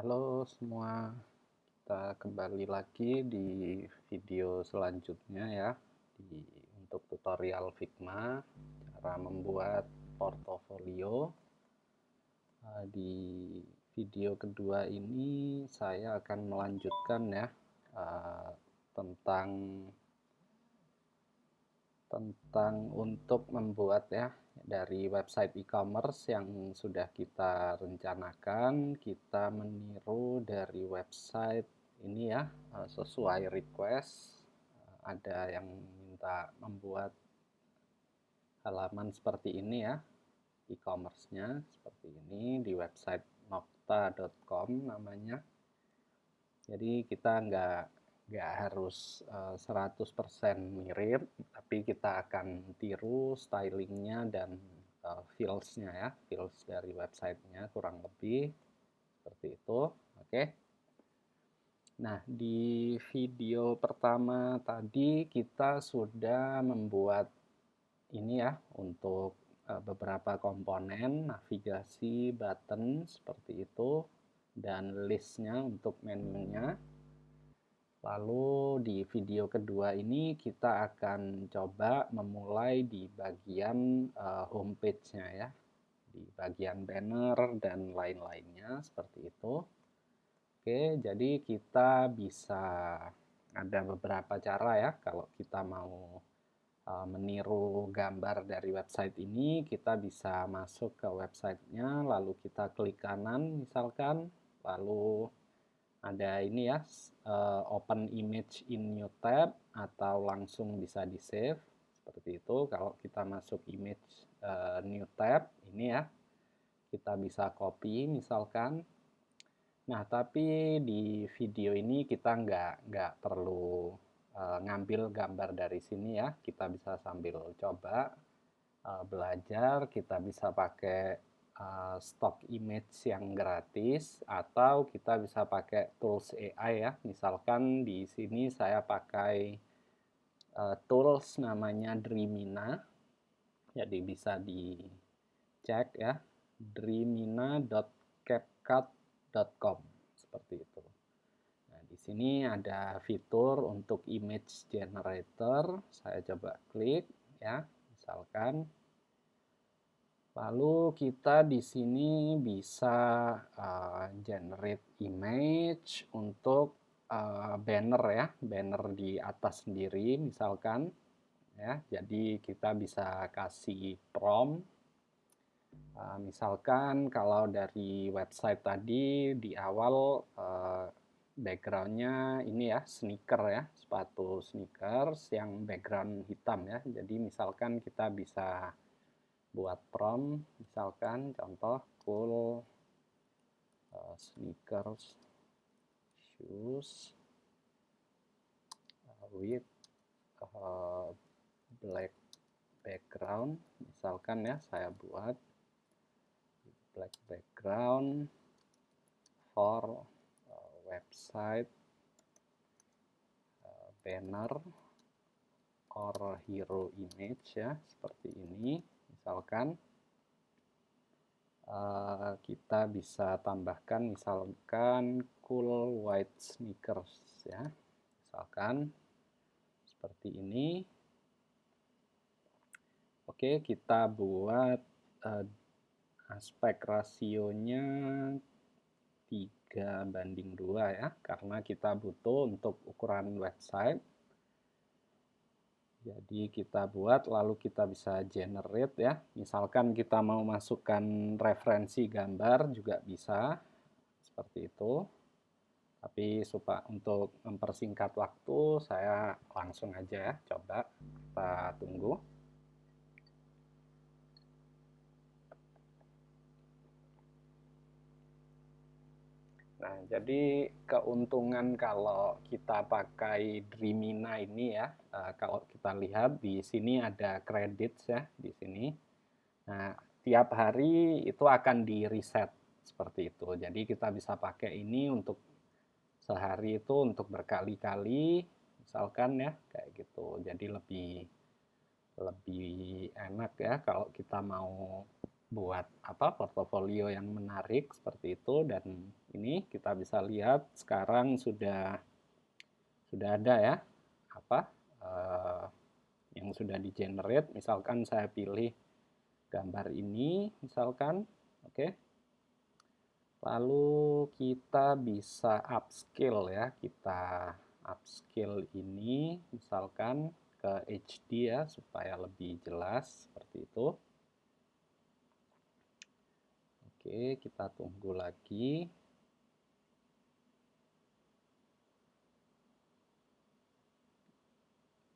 Halo semua, kita kembali lagi di video selanjutnya ya, untuk tutorial Figma, cara membuat portofolio. Di video kedua ini saya akan melanjutkan ya, eh, tentang untuk membuat ya dari website e-commerce yang sudah kita rencanakan. Kita meniru dari website ini ya, sesuai request. Ada yang minta membuat halaman seperti ini ya, e-commerce-nya seperti ini di website nokta.com namanya. Jadi kita nggak harus 100% mirip, tapi kita akan tiru stylingnya dan feels-nya ya, feels dari websitenya kurang lebih seperti itu. Oke. Nah, di video pertama tadi kita sudah membuat ini ya untuk beberapa komponen navigasi, button seperti itu, dan listnya untuk menunya. Lalu di video kedua ini kita akan coba memulai di bagian homepage-nya ya, di bagian banner dan lain-lainnya seperti itu. Oke, jadi kita bisa ada beberapa cara ya kalau kita mau meniru gambar dari website ini. Kita bisa masuk ke websitenya, lalu kita klik kanan misalkan, lalu ada ini ya, open image in new tab, atau langsung bisa di save seperti itu. Kalau kita masuk image new tab ini ya, kita bisa copy misalkan. Nah, tapi di video ini kita nggak perlu ngambil gambar dari sini ya. Kita bisa sambil coba belajar. Kita bisa pakai stock image yang gratis, atau kita bisa pakai tools AI ya. Misalkan di sini saya pakai tools namanya Dreamina. Jadi bisa dicek ya, dreamina.capcut.com seperti itu. Nah, di sini ada fitur untuk image generator. Saya coba klik ya, misalkan. Lalu kita di sini bisa generate image untuk banner ya, banner di atas sendiri misalkan ya. Jadi kita bisa kasih prompt. Misalkan kalau dari website tadi di awal backgroundnya ini ya, sneaker ya, sepatu sneakers yang background hitam ya. Jadi misalkan kita bisa buat prompt, misalkan contoh cool sneakers shoes with black background, misalkan ya, saya buat black background for website banner or hero image ya, seperti ini misalkan. Kita bisa tambahkan misalkan cool white sneakers ya, misalkan seperti ini. Oke, kita buat aspek rasionya 3:2 ya, karena kita butuh untuk ukuran website. Jadi kita buat, lalu kita bisa generate ya. Misalkan kita mau masukkan referensi gambar juga bisa, seperti itu. Tapi untuk mempersingkat waktu, saya langsung aja ya, coba kita tunggu. Nah, jadi keuntungan kalau kita pakai Dreamina ini ya, kalau kita lihat di sini ada credits ya, di sini. Nah, tiap hari itu akan di reset seperti itu. Jadi kita bisa pakai ini untuk sehari itu untuk berkali-kali, misalkan ya, kayak gitu. Jadi lebih enak ya kalau kita mau buat apa portofolio yang menarik seperti itu. Dan ini kita bisa lihat sekarang sudah ada ya apa yang sudah di generate. Misalkan saya pilih gambar ini misalkan, oke. Lalu kita bisa upscale ya, kita upscale ini misalkan ke HD ya supaya lebih jelas seperti itu. Oke, kita tunggu lagi.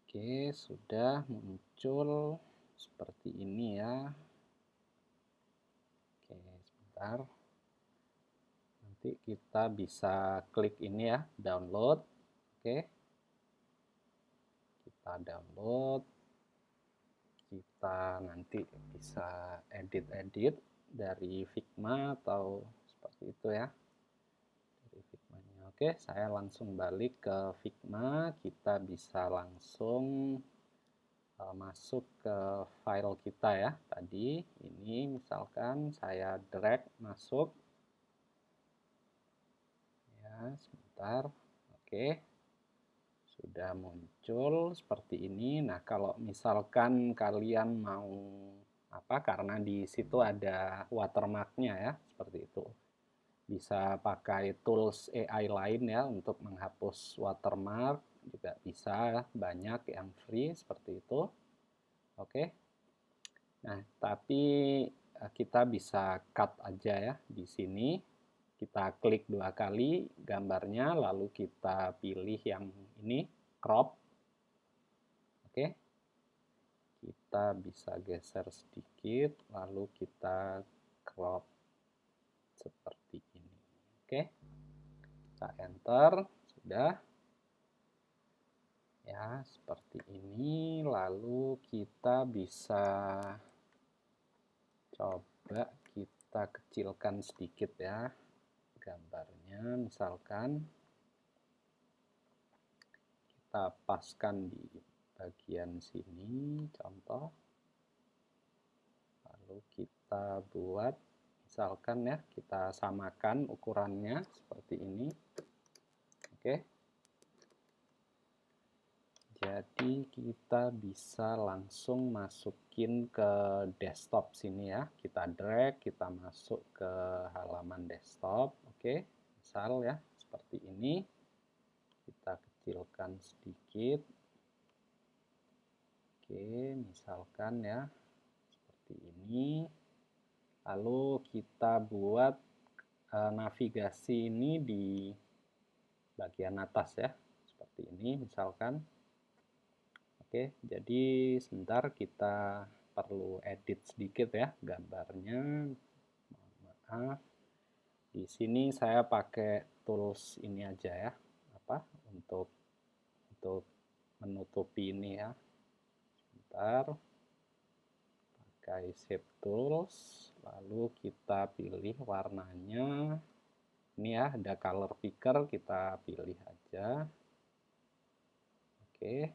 Oke, sudah muncul seperti ini ya. Oke, sebentar. Nanti kita bisa klik ini ya, download. Oke. Kita download. Kita nanti bisa edit-edit dari Figma atau seperti itu ya. Dari Figma-nya. Oke, saya langsung balik ke Figma. Kita bisa langsung masuk ke file kita ya. Tadi ini misalkan saya drag masuk. Ya, sebentar. Oke. Sudah muncul seperti ini. Nah, kalau misalkan kalian mau apa, karena di situ ada watermarknya ya, seperti itu. Bisa pakai tools AI lain ya untuk menghapus watermark, juga bisa, banyak yang free seperti itu. Oke. Nah, tapi kita bisa cut aja ya di sini. Kita klik 2 kali gambarnya, lalu kita pilih yang ini, crop. Oke. Kita bisa geser sedikit, lalu kita crop seperti ini. Oke. Kita enter, sudah. Ya, seperti ini. Lalu kita bisa coba kita kecilkan sedikit ya gambarnya, misalkan kita paskan di bagian sini contoh, lalu kita buat misalkan ya, kita samakan ukurannya seperti ini. Oke, jadi kita bisa langsung masukin ke desktop sini ya, kita drag, kita masuk ke halaman desktop. Oke, misal ya seperti ini, kita kecilkan sedikit. Oke, misalkan ya seperti ini. Lalu kita buat navigasi ini di bagian atas ya, seperti ini misalkan. Oke, jadi sebentar kita perlu edit sedikit ya gambarnya. Maaf. Di sini saya pakai tools ini aja ya, apa untuk menutupi ini ya. Sebentar. Pakai shape tools, lalu kita pilih warnanya. Ini ya, ada color picker, kita pilih aja. Oke.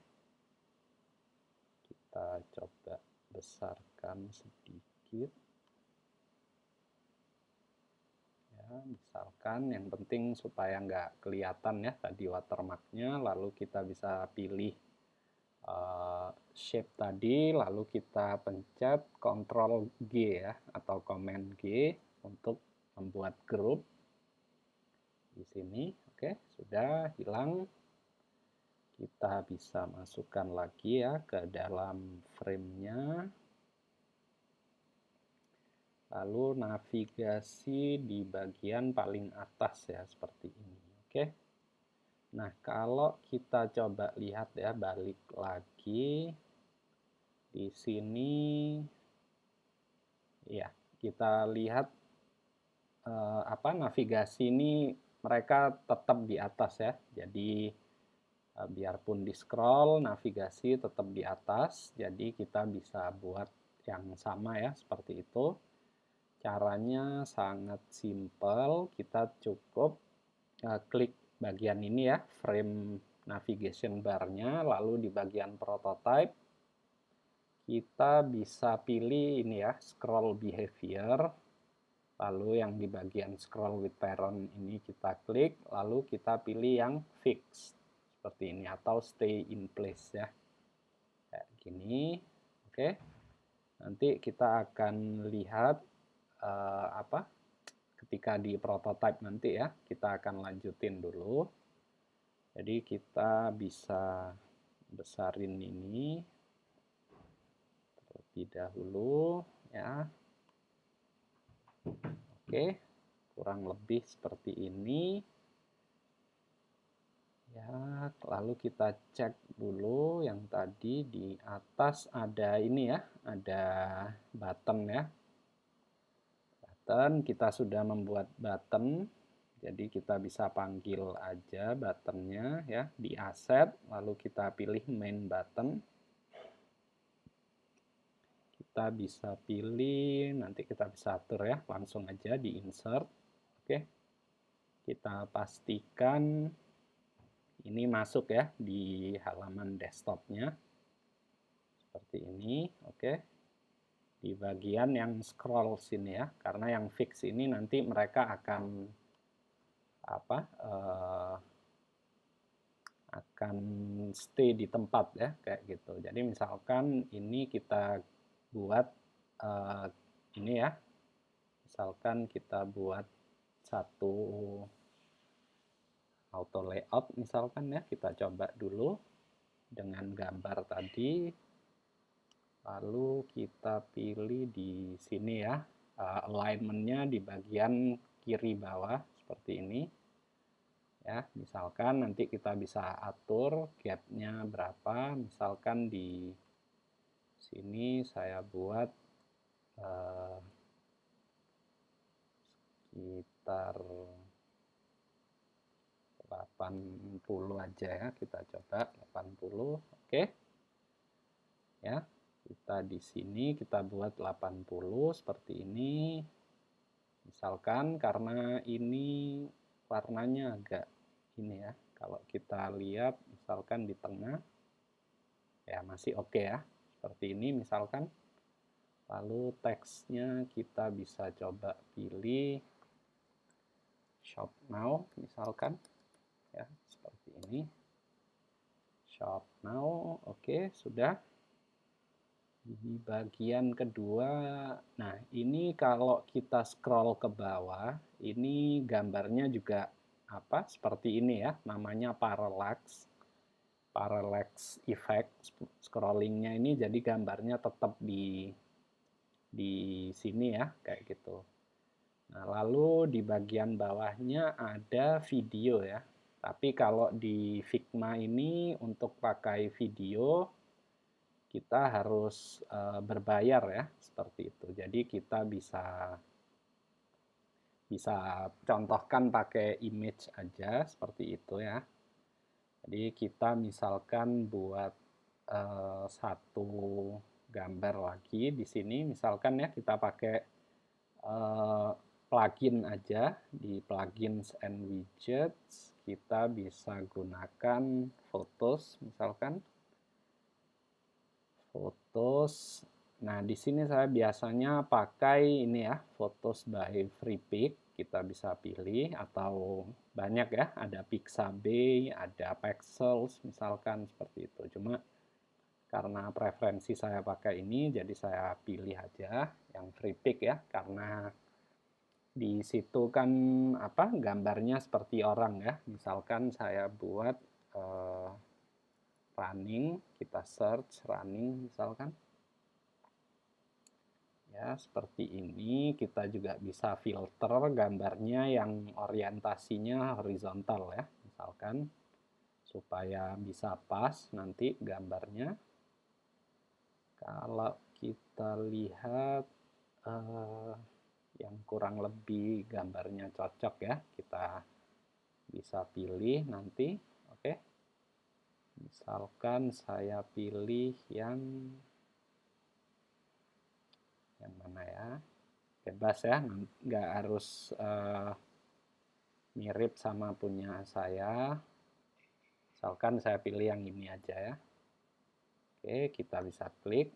Kita coba besarkan sedikit. Ya, misalkan yang penting supaya nggak kelihatan ya tadi watermarknya, lalu kita bisa pilih shape tadi, lalu kita pencet Ctrl G ya, atau Command G untuk membuat group di sini. Oke, sudah hilang. Kita bisa masukkan lagi ya ke dalam frame-nya. Lalu navigasi di bagian paling atas ya, seperti ini. Oke. Nah, kalau kita coba lihat ya, balik lagi di sini ya, kita lihat apa, navigasi ini mereka tetap di atas ya. Jadi biarpun di scroll, navigasi tetap di atas. Jadi kita bisa buat yang sama ya, seperti itu. Caranya sangat simpel, kita cukup klik bagian ini ya, frame navigation bar-nya, lalu di bagian prototype kita bisa pilih ini ya, scroll behavior. Lalu yang di bagian scroll with parent ini kita klik, lalu kita pilih yang fix seperti ini atau stay in place ya. Kayak gini. Oke. Nanti kita akan lihat ketika di prototype nanti ya, kita akan lanjutin dulu. Jadi kita bisa besarin ini terlebih dahulu ya. Oke, kurang lebih seperti ini. Ya, lalu kita cek dulu yang tadi di atas ada ini ya, ada button ya. Button, kita sudah membuat button. Jadi kita bisa panggil aja buttonnya ya di asset, lalu kita pilih main button. Kita bisa pilih, nanti kita bisa atur ya, langsung aja di insert. Oke. Kita pastikan ini masuk ya di halaman desktopnya. Seperti ini, oke. Di bagian yang scroll sini ya, karena yang fix ini nanti mereka akan akan stay di tempat ya, kayak gitu. Jadi misalkan ini kita buat ini ya, misalkan kita buat satu auto layout misalkan ya, kita coba dulu dengan gambar tadi, lalu kita pilih di sini ya, alignment-nya di bagian kiri bawah seperti ini ya. Misalkan nanti kita bisa atur gap-nya berapa, misalkan di sini saya buat sekitar 80 aja ya, kita coba 80. Oke. Ya. Kita di sini kita buat 80 seperti ini. Misalkan karena ini warnanya agak ini ya. Kalau kita lihat misalkan di tengah ya masih oke ya. Seperti ini misalkan. Lalu teksnya kita bisa coba pilih shop now misalkan ya, seperti ini. Shop now, oke, sudah. Di bagian kedua, nah ini kalau kita scroll ke bawah, ini gambarnya juga seperti ini ya, namanya parallax. Parallax effect, scrollingnya ini jadi gambarnya tetap di sini ya, kayak gitu. Nah, lalu di bagian bawahnya ada video ya. Tapi kalau di Figma ini untuk pakai video kita harus berbayar ya, seperti itu. Jadi kita bisa contohkan pakai image aja seperti itu ya. Jadi kita misalkan buat satu gambar lagi di sini, misalkan ya kita pakai plugin aja. Di plugins and widgets kita bisa gunakan Photos misalkan. Photos. Nah, di sini saya biasanya pakai ini ya, Photos by Freepik. Kita bisa pilih atau banyak ya, ada Pixabay, ada Pexels misalkan seperti itu. Cuma karena preferensi saya pakai ini, jadi saya pilih aja yang Freepik ya, karena di situ kan gambarnya seperti orang ya. Misalkan saya buat running, kita search running misalkan. Ya, seperti ini. Kita juga bisa filter gambarnya yang orientasinya horizontal ya, misalkan supaya bisa pas nanti gambarnya. Kalau kita lihat yang kurang lebih gambarnya cocok ya, kita bisa pilih nanti. Oke. Misalkan saya pilih yang mana ya, bebas ya, nggak harus mirip sama punya saya. Misalkan saya pilih yang ini aja ya. Oke, kita bisa klik.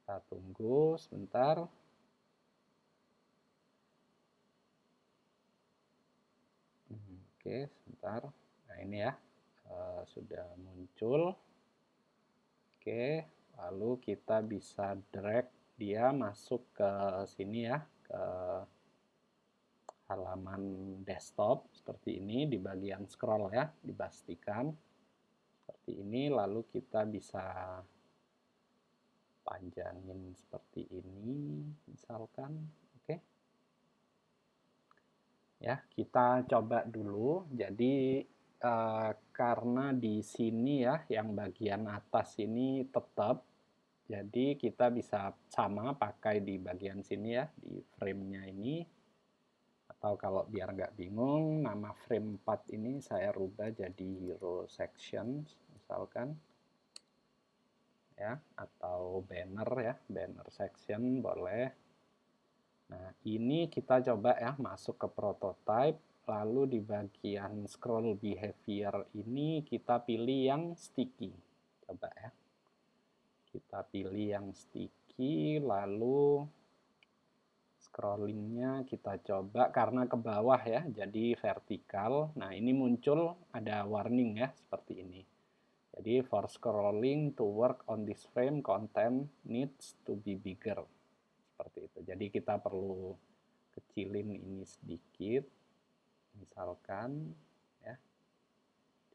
Kita tunggu sebentar. Oke, sebentar. Nah, ini ya, sudah muncul. Oke, lalu kita bisa drag dia masuk ke sini ya, ke halaman desktop seperti ini di bagian scroll ya, dipastikan seperti ini. Lalu kita bisa panjangin seperti ini, misalkan. Oke. Ya, kita coba dulu. Jadi karena di sini ya, yang bagian atas ini tetap, jadi kita bisa sama pakai di bagian sini ya, di frame-nya ini. Atau kalau biar nggak bingung, nama frame 4 ini saya rubah jadi hero section, misalkan. Ya, atau banner ya, banner section boleh. Nah, ini kita coba ya masuk ke prototype, lalu di bagian scroll behavior ini kita pilih yang sticky. Coba ya. Kita pilih yang sticky, lalu scrollingnya kita coba karena ke bawah ya, jadi vertikal. Nah, ini muncul ada warning ya, seperti ini. Jadi, for scrolling to work on this frame, content needs to be bigger. Seperti itu. Jadi, kita perlu kecilin ini sedikit. Misalkan, ya.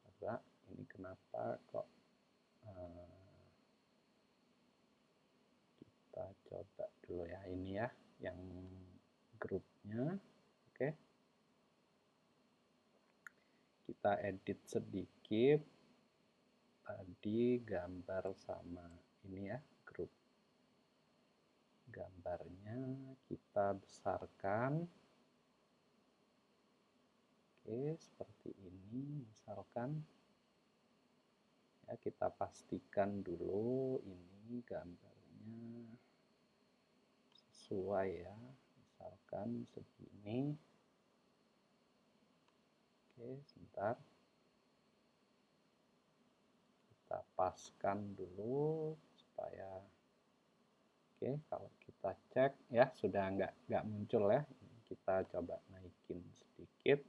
Coba, ini kenapa kok kita coba dulu ya, ini ya, yang grupnya. Oke. Kita edit sedikit. Tadi gambar sama ini ya, grup gambarnya kita besarkan. Oke, seperti ini misalkan. Ya, kita pastikan dulu ini gambarnya sesuai ya. Misalkan segini. Oke, sebentar. Kita paskan dulu supaya oke, kalau kita cek ya sudah nggak muncul ya. Kita coba naikin sedikit.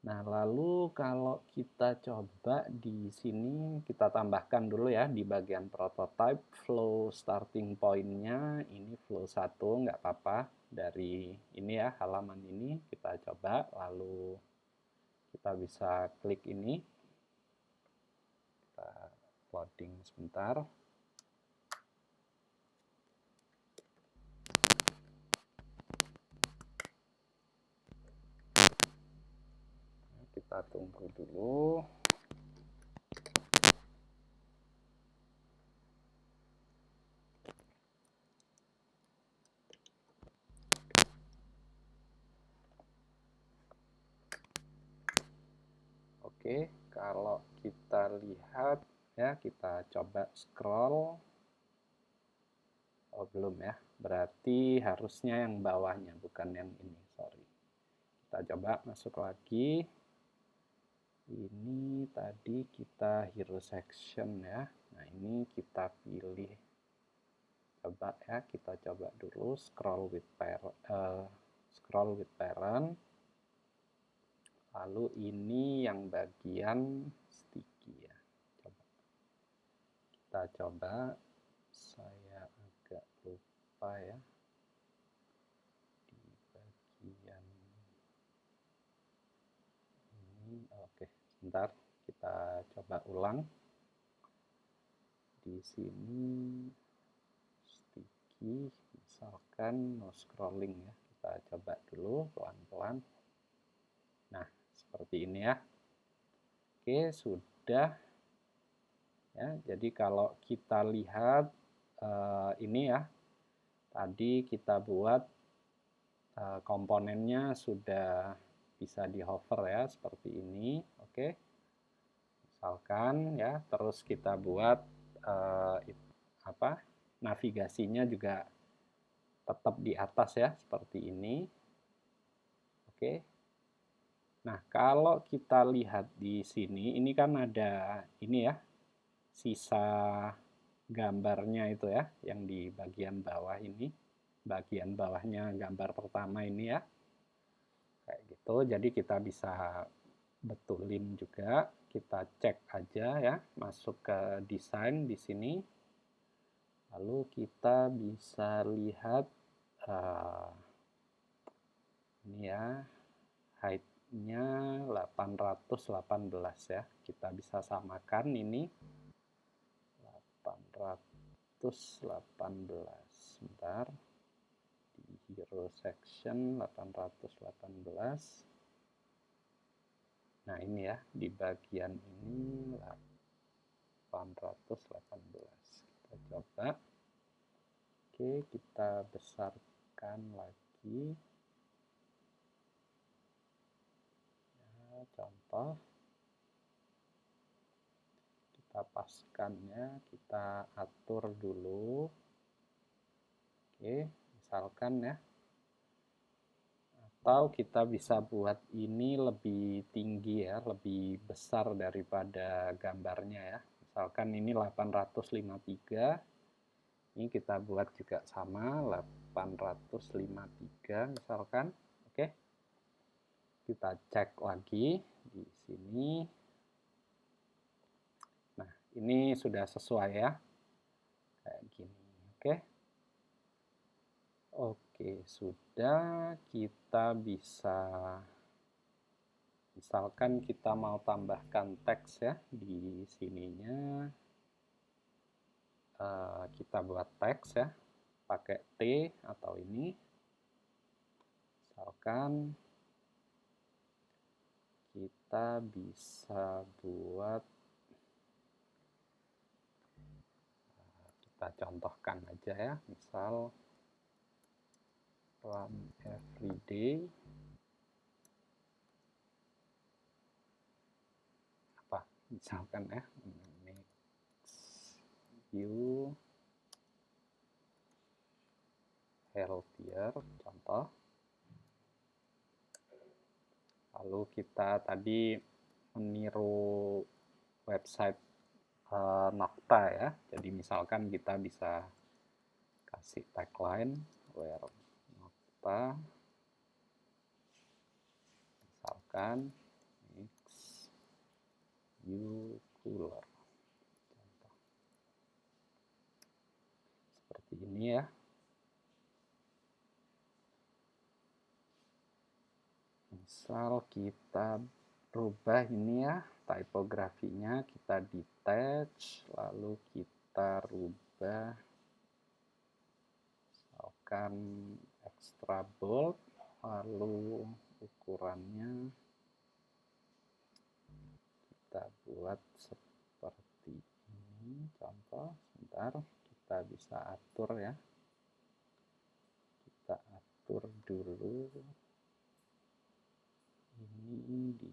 Nah, lalu kalau kita coba di sini kita tambahkan dulu ya di bagian prototype flow starting point-nya ini flow 1 nggak apa-apa dari ini ya halaman ini kita coba lalu kita bisa klik ini. Kita loading sebentar. Kita tunggu dulu. Oke, kalau kita lihat ya, kita coba scroll. Oh, belum ya. Berarti harusnya yang bawahnya, bukan yang ini. Sorry. Kita coba masuk lagi. Ini tadi kita hero section ya. Nah, ini kita pilih. Coba ya, kita coba dulu scroll with parent. Lalu ini yang bagian sticky ya. Coba. Kita coba. Saya agak lupa ya. Di bagian ini. Oke, sebentar. Kita coba ulang. Di sini sticky, misalkan no scrolling ya. Kita coba dulu pelan-pelan. Nah, seperti ini ya. Oke, sudah. Ya, jadi kalau kita lihat ini ya, tadi kita buat komponennya sudah bisa di hover ya, seperti ini. Oke, misalkan ya, terus kita buat navigasinya juga tetap di atas ya, seperti ini. Oke. Nah, kalau kita lihat di sini, ini kan ada ini ya, sisa gambarnya itu ya, yang di bagian bawah ini, bagian bawahnya gambar pertama ini ya, kayak gitu. Jadi kita bisa betulin juga, kita cek aja ya, masuk ke desain di sini, lalu kita bisa lihat ini ya, height-nya 818 ya, kita bisa samakan ini 818, sebentar, di hero section 818. Nah ini ya, di bagian ini 818. Kita coba. Oke, kita besarkan lagi. Ya, contoh. Kita paskan ya, kita atur dulu. Oke, misalkan ya. Atau kita bisa buat ini lebih tinggi ya, lebih besar daripada gambarnya ya. Misalkan ini 853. Ini kita buat juga sama 853 misalkan. Oke. Kita cek lagi di sini. Nah, ini sudah sesuai ya. Kayak gini. Oke. Oke, sudah. Kita bisa, misalkan kita mau tambahkan teks ya di sininya. Kita buat teks ya, pakai T atau ini. Misalkan kita bisa buat, kita contohkan aja ya, misal run everyday, apa misalkan ya, makes you healthier, contoh. Lalu kita tadi meniru website Nokta ya. Jadi misalkan kita bisa kasih tagline where Nokta, misalkan makes you cooler. Contoh. Seperti ini ya. Misal kita rubah ini ya, tipografinya kita detach, lalu kita rubah misalkan extra bold, lalu ukurannya kita buat seperti ini, contoh. Sebentar, kita bisa atur ya, kita atur dulu ini di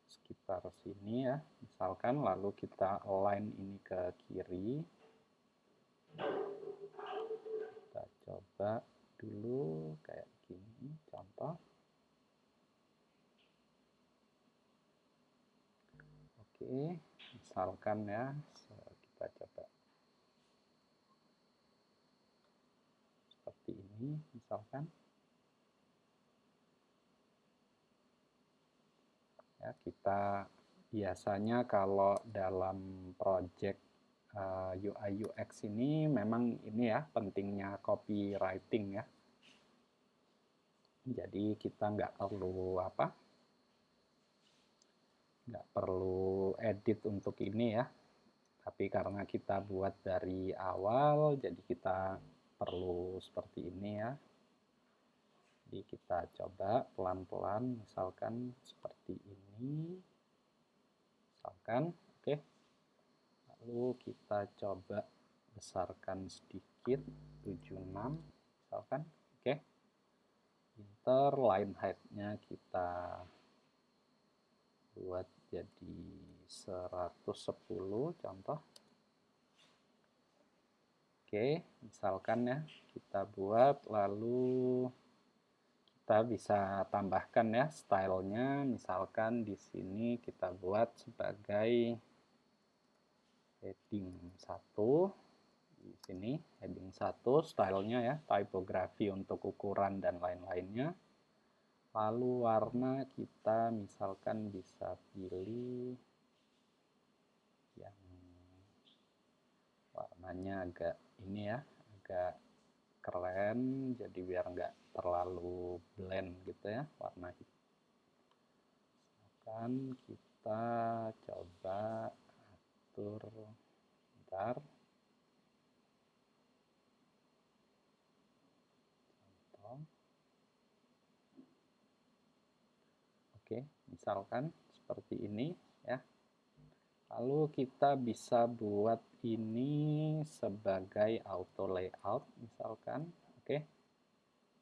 sekitar sini ya, misalkan, lalu kita align ini ke kiri. Kita coba dulu kayak gini, contoh. Oke, misalkan ya, kita coba seperti ini, misalkan. Ya, kita biasanya kalau dalam project UI UX ini memang ini ya pentingnya copywriting ya. Jadi kita nggak perlu nggak perlu edit untuk ini ya. Tapi karena kita buat dari awal, jadi kita perlu seperti ini ya. Jadi kita coba pelan-pelan, misalkan seperti ini. Misalkan, oke. Lalu kita coba besarkan sedikit, 76, misalkan, oke. Enter, line height-nya kita buat jadi 110, contoh. Oke, misalkan ya, kita buat, lalu kita bisa tambahkan ya stylenya, misalkan di sini kita buat sebagai heading 1, Di sini heading 1 stylenya ya, typography untuk ukuran dan lain-lainnya. Lalu warna kita misalkan bisa pilih yang warnanya agak ini ya, agak keren, jadi biar nggak terlalu blend gitu ya, warna hitam. Misalkan kita coba atur, bentar, contoh. Oke, misalkan seperti ini ya. Lalu kita bisa buat ini sebagai auto layout misalkan. Oke.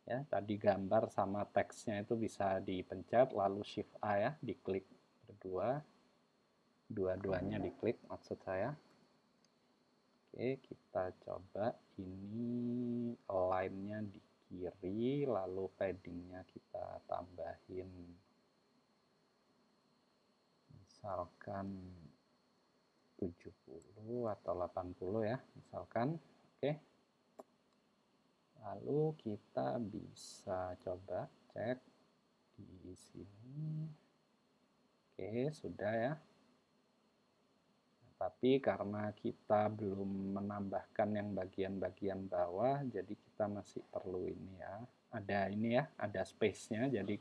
Ya, tadi gambar sama teksnya itu bisa dipencet lalu shift A ya, diklik berdua. Dua-duanya diklik maksud saya. Oke, kita coba ini align-nya di kiri, lalu padding-nya kita tambahin misalkan 70 atau 80 ya, misalkan. Oke. Lalu kita bisa coba cek di sini. Oke, sudah ya. Tapi karena kita belum menambahkan yang bagian-bagian bawah, jadi kita masih perlu ini ya. Ada ini ya, ada space-nya, jadi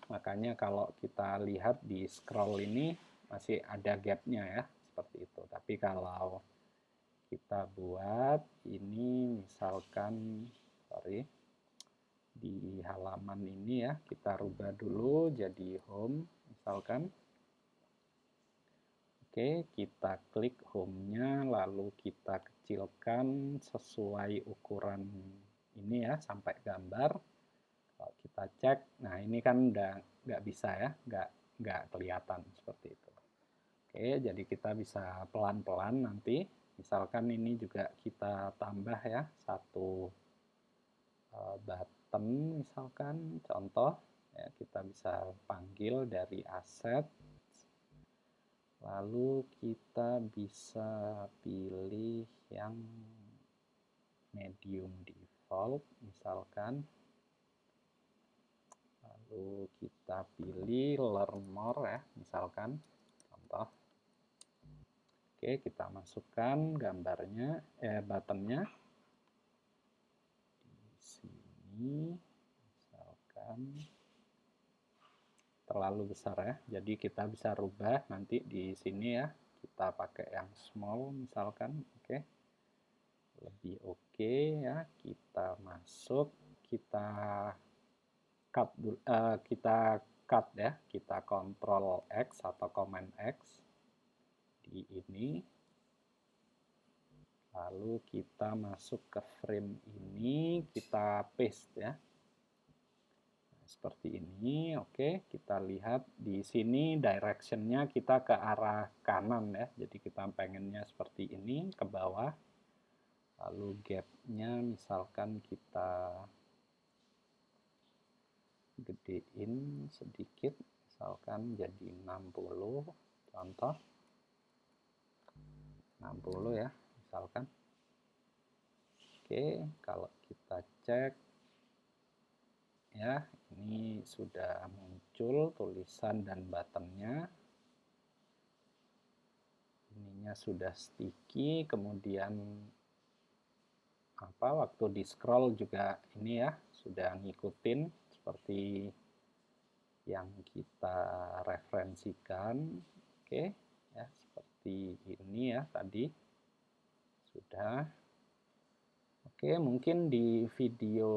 makanya kalau kita lihat di scroll ini masih ada gap-nya ya, seperti itu. Tapi kalau kita buat ini misalkan, sorry, di halaman ini ya, kita rubah dulu jadi home, misalkan. Oke, kita klik home-nya, lalu kita kecilkan sesuai ukuran ini ya, sampai gambar. Kalau kita cek, nah ini kan udah nggak bisa ya, nggak kelihatan seperti itu. Oke, jadi kita bisa pelan-pelan nanti. Misalkan ini juga kita tambah ya, satu button misalkan, contoh. Ya, kita bisa panggil dari aset. Lalu kita bisa pilih yang medium default misalkan. Lalu kita pilih learn more ya, misalkan contoh. Oke, kita masukkan gambarnya, buttonnya di sini, misalkan terlalu besar ya. Jadi kita bisa rubah nanti di sini ya. Kita pakai yang small misalkan, oke. Lebih oke ya. Kita masuk, kita cut ya. Kita Ctrl X atau Command X di ini. Lalu kita masuk ke frame ini, kita paste ya. Seperti ini, oke. Kita lihat di sini direction-nya kita ke arah kanan ya. Jadi kita pengennya seperti ini, ke bawah. Lalu gap-nya misalkan kita gedein sedikit, misalkan jadi 60, contoh. 60 ya, misalkan. Oke, kalau kita cek, ya, ini sudah muncul tulisan dan buttonnya. Ininya sudah sticky, kemudian waktu di scroll juga ini ya, sudah ngikutin seperti yang kita referensikan. Oke, ya, seperti ini ya tadi. Sudah. Oke, mungkin di video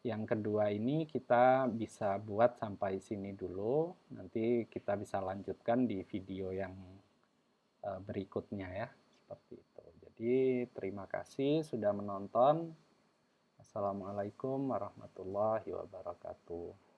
yang kedua ini kita bisa buat sampai sini dulu. Nanti kita bisa lanjutkan di video yang berikutnya ya. Seperti itu. Jadi terima kasih sudah menonton. Assalamualaikum warahmatullahi wabarakatuh.